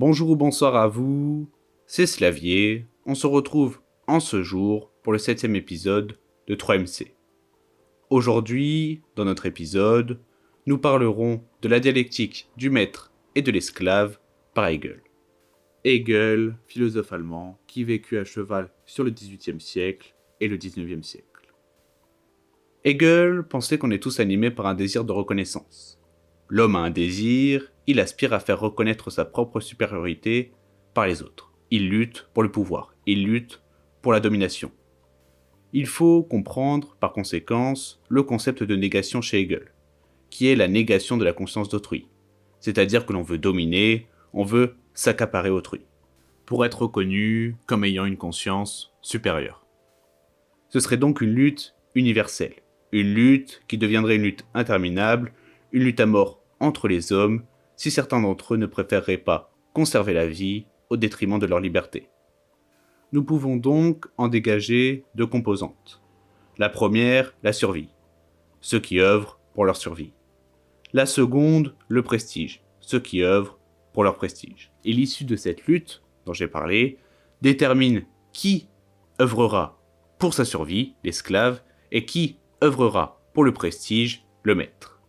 Bonjour ou bonsoir à vous, c'est Slavier, on se retrouve en ce jour pour le 7e épisode de 3MC. Aujourd'hui, dans notre épisode, nous parlerons de la dialectique du maître et de l'esclave par Hegel. Hegel, philosophe allemand, qui vécut à cheval sur le XVIIIe siècle et le XIXe siècle. Hegel pensait qu'on est tous animés par un désir de reconnaissance. L'homme a un désir, il aspire à faire reconnaître sa propre supériorité par les autres. Il lutte pour le pouvoir, il lutte pour la domination. Il faut comprendre, par conséquence, le concept de négation chez Hegel, qui est la négation de la conscience d'autrui. C'est-à-dire que l'on veut dominer, on veut s'accaparer autrui, pour être reconnu comme ayant une conscience supérieure. Ce serait donc une lutte universelle, une lutte qui deviendrait une lutte interminable, une lutte à mort entre les hommes, si certains d'entre eux ne préféreraient pas conserver la vie au détriment de leur liberté. Nous pouvons donc en dégager deux composantes. La première, la survie, ceux qui œuvrent pour leur survie. La seconde, le prestige, ceux qui œuvrent pour leur prestige. Et l'issue de cette lutte, dont j'ai parlé, détermine qui œuvrera pour sa survie, l'esclave, et qui œuvrera pour le prestige, le maître.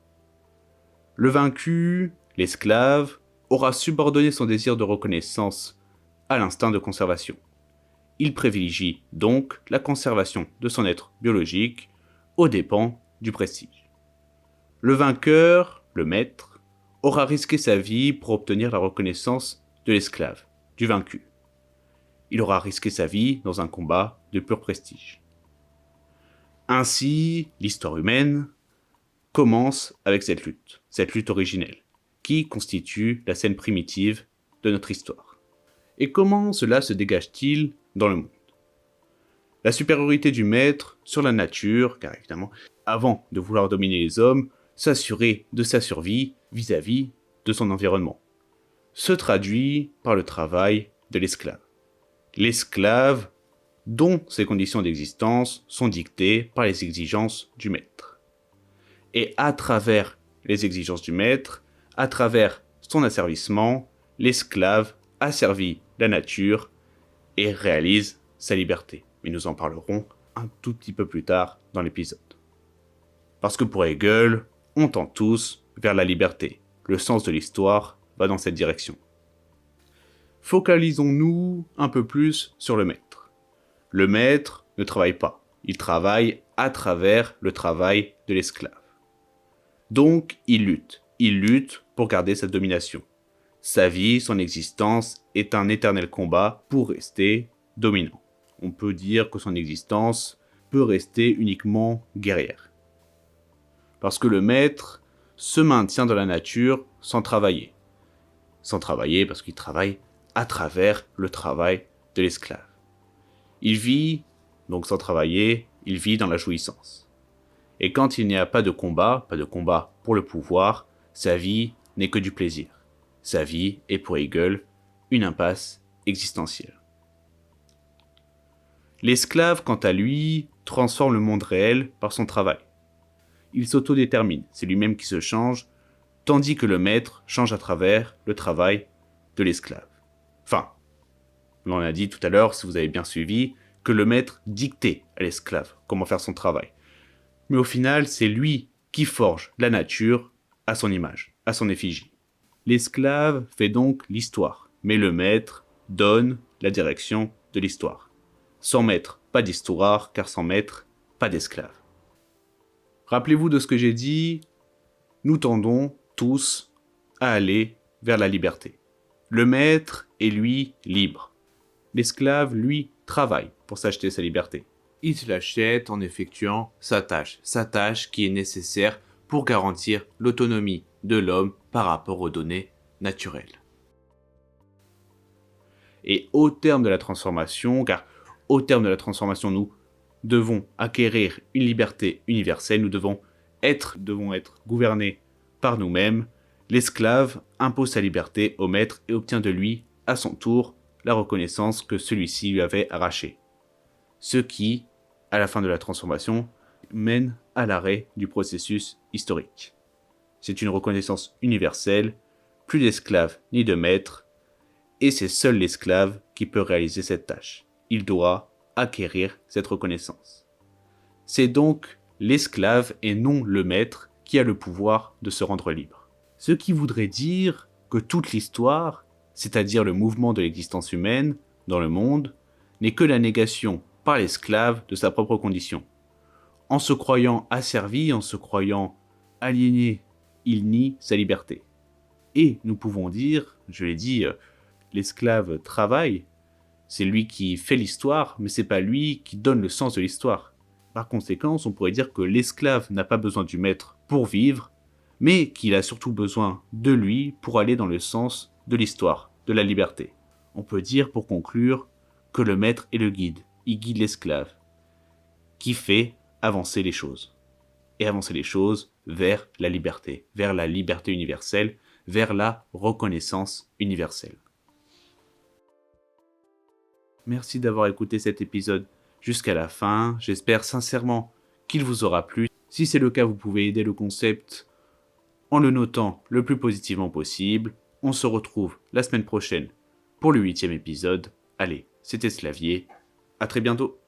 Le vaincu, l'esclave, aura subordonné son désir de reconnaissance à l'instinct de conservation. Il privilégie donc la conservation de son être biologique aux dépens du prestige. Le vainqueur, le maître, aura risqué sa vie pour obtenir la reconnaissance de l'esclave, du vaincu. Il aura risqué sa vie dans un combat de pur prestige. Ainsi, l'histoire humaine commence avec cette lutte originelle, qui constitue la scène primitive de notre histoire. Et comment cela se dégage-t-il dans le monde ? La supériorité du maître sur la nature, car évidemment, avant de vouloir dominer les hommes, s'assurer de sa survie vis-à-vis de son environnement, se traduit par le travail de l'esclave. L'esclave, dont ses conditions d'existence sont dictées par les exigences du maître. Et à travers les exigences du maître, à travers son asservissement, l'esclave asservit la nature et réalise sa liberté. Mais nous en parlerons un tout petit peu plus tard dans l'épisode. Parce que pour Hegel, on tend tous vers la liberté. Le sens de l'histoire va dans cette direction. Focalisons-nous un peu plus sur le maître. Le maître ne travaille pas. Il travaille à travers le travail de l'esclave. Donc, il lutte pour garder sa domination. Sa vie, son existence est un éternel combat pour rester dominant. On peut dire que son existence peut rester uniquement guerrière. Parce que le maître se maintient dans la nature sans travailler. Sans travailler parce qu'il travaille à travers le travail de l'esclave. Il vit, donc sans travailler, il vit dans la jouissance. Et quand il n'y a pas de combat pour le pouvoir, sa vie n'est que du plaisir. Sa vie est pour Hegel une impasse existentielle. L'esclave, quant à lui, transforme le monde réel par son travail. Il s'autodétermine, c'est lui-même qui se change, tandis que le maître change à travers le travail de l'esclave. Enfin, on a dit tout à l'heure, si vous avez bien suivi, que le maître dictait à l'esclave comment faire son travail. Mais au final, c'est lui qui forge la nature à son image, à son effigie. L'esclave fait donc l'histoire, mais le maître donne la direction de l'histoire. Sans maître, pas d'histoire, car sans maître, pas d'esclave. Rappelez-vous de ce que j'ai dit, nous tendons tous à aller vers la liberté. Le maître est lui libre. L'esclave, lui, travaille pour s'acheter sa liberté. Il se l'achète en effectuant sa tâche qui est nécessaire pour garantir l'autonomie de l'homme par rapport aux données naturelles. Et au terme de la transformation, car au terme de la transformation, nous devons acquérir une liberté universelle, nous devons être gouvernés par nous-mêmes, l'esclave impose sa liberté au maître et obtient de lui, à son tour, la reconnaissance que celui-ci lui avait arrachée. Ce qui, à la fin de la transformation, mène à l'arrêt du processus historique. C'est une reconnaissance universelle, plus d'esclaves ni de maîtres, Et c'est seul l'esclave qui peut réaliser cette tâche. Il doit acquérir cette reconnaissance. C'est donc l'esclave et non le maître qui a le pouvoir de se rendre libre. Ce qui voudrait dire que toute l'histoire, c'est-à-dire le mouvement de l'existence humaine dans le monde, n'est que la négation par l'esclave de sa propre condition. En se croyant asservi, en se croyant aliéné, il nie sa liberté. Et nous pouvons dire, je l'ai dit, l'esclave travaille, c'est lui qui fait l'histoire, mais c'est pas lui qui donne le sens de l'histoire. Par conséquent, on pourrait dire que l'esclave n'a pas besoin du maître pour vivre, mais qu'il a surtout besoin de lui pour aller dans le sens de l'histoire, de la liberté. On peut dire, pour conclure, que le maître est le guide. Il guide l'esclave, qui fait avancer les choses. Et avancer les choses vers la liberté universelle, vers la reconnaissance universelle. Merci d'avoir écouté cet épisode jusqu'à la fin. J'espère sincèrement qu'il vous aura plu. Si c'est le cas, vous pouvez aider le concept en le notant le plus positivement possible. On se retrouve la semaine prochaine pour le 8e épisode. Allez, c'était Slavier. À très bientôt.